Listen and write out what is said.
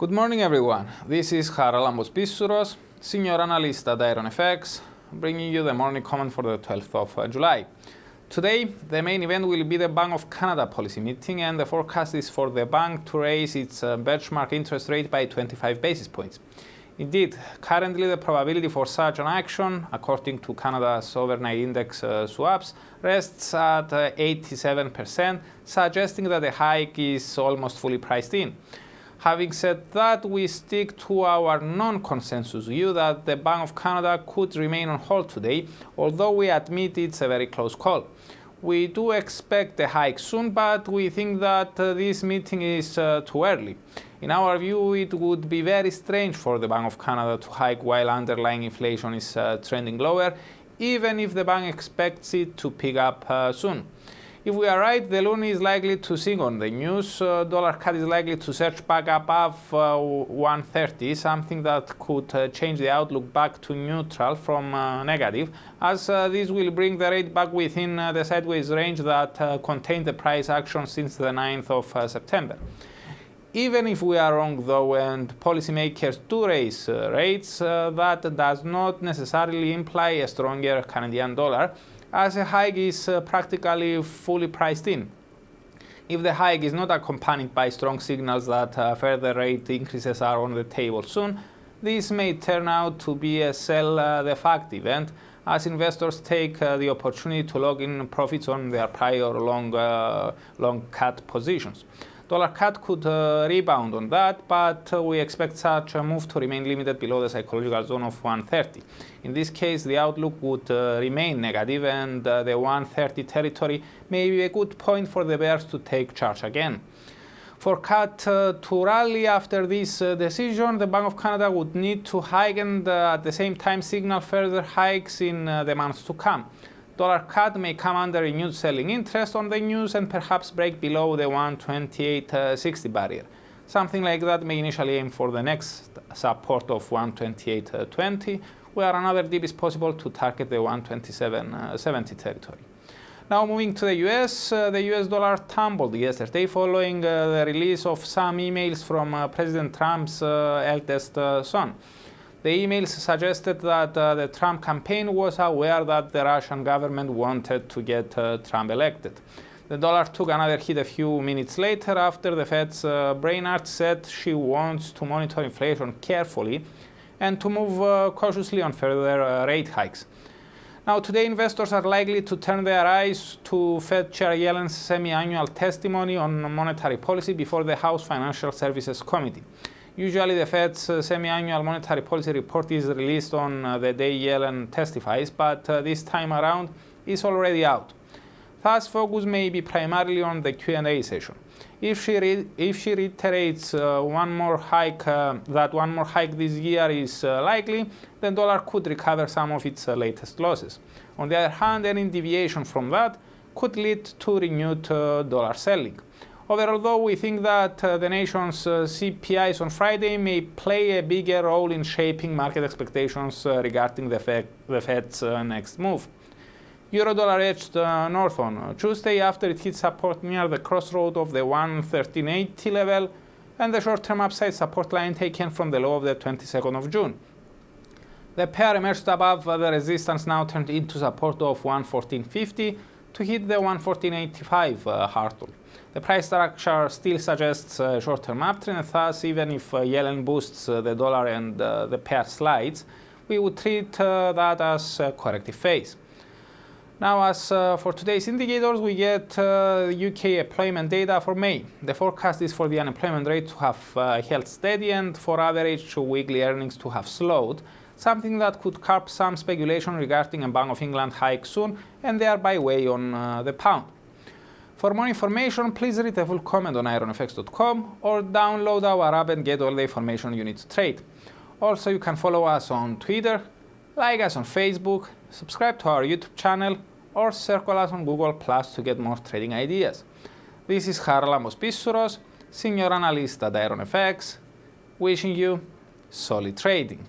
Good morning everyone, this is Charalambos Pissouros, Senior Analyst at IronFX, bringing you the morning comment for the 12th of July. Today, the main event will be the Bank of Canada policy meeting, and the forecast is for the bank to raise its benchmark interest rate by 25 basis points. Indeed, currently the probability for such an action, according to Canada's overnight index swaps, rests at 87%, suggesting that the hike is almost fully priced in. Having said that, we stick to our non-consensus view that the Bank of Canada could remain on hold today, although we admit it's a very close call. We do expect a hike soon, but we think that this meeting is too early. In our view, it would be very strange for the Bank of Canada to hike while underlying inflation is trending lower, even if the bank expects it to pick up soon. If we are right, the Loonie is likely to sink on the news. $CAD is likely to surge back above 130, something that could change the outlook back to neutral from negative, as this will bring the rate back within the sideways range that contained the price action since the 9th of September. Even if we are wrong though and policymakers do raise rates, that does not necessarily imply a stronger Canadian dollar, as a hike is practically fully priced in. If the hike is not accompanied by strong signals that further rate increases are on the table soon, this may turn out to be a sell the fact event, as investors take the opportunity to lock in profits on their prior long-CAD positions. $CAD could rebound on that, but we expect such a move to remain limited below the psychological zone of 130. In this case, the outlook would remain negative, and the 130 territory may be a good point for the bears to take charge again. For CAD to rally after this decision, the Bank of Canada would need to hike and at the same time signal further hikes in the months to come. $CAD may come under renewed selling interest on the news and perhaps break below the 128.60 barrier. Something like that may initially aim for the next support of 128.20, where another dip is possible to target the 127.70 territory. Now moving to the US, the US dollar tumbled yesterday following the release of some emails from President Trump's eldest son. The emails suggested that the Trump campaign was aware that the Russian government wanted to get Trump elected. The dollar took another hit a few minutes later after the Fed's Brainard said she wants to monitor inflation carefully and to move cautiously on further rate hikes. Now today investors are likely to turn their eyes to Fed Chair Yellen's semi-annual testimony on monetary policy before the House Financial Services Committee. Usually the Fed's semi-annual monetary policy report is released on the day Yellen testifies, but this time around it's already out. Thus, focus may be primarily on the Q&A session. If she reiterates that one more hike this year is likely, then dollar could recover some of its latest losses. On the other hand, any deviation from that could lead to renewed dollar selling. Overall, though, we think that the nation's CPIs on Friday may play a bigger role in shaping market expectations regarding the Fed's next move. Euro-dollar edged north on Tuesday after it hit support near the crossroad of the 113.80 level and the short-term upside support line taken from the low of the 22nd of June. The pair emerged above the resistance now turned into support of 114.50 to hit the 114.85 hurdle. The price structure still suggests a short-term uptrend, and thus even if Yellen boosts the dollar and the pair slides, we would treat that as a corrective phase. Now, as for today's indicators, we get UK employment data for May. The forecast is for the unemployment rate to have held steady and for average weekly earnings to have slowed, something that could curb some speculation regarding a Bank of England hike soon and thereby weigh on the pound. For more information, please read the full comment on IronFX.com or download our app and get all the information you need to trade. Also, you can follow us on Twitter, like us on Facebook, subscribe to our YouTube channel, or circle us on Google Plus to get more trading ideas. This is Charalambos Pissouros, Senior Analyst at IronFX, wishing you solid trading.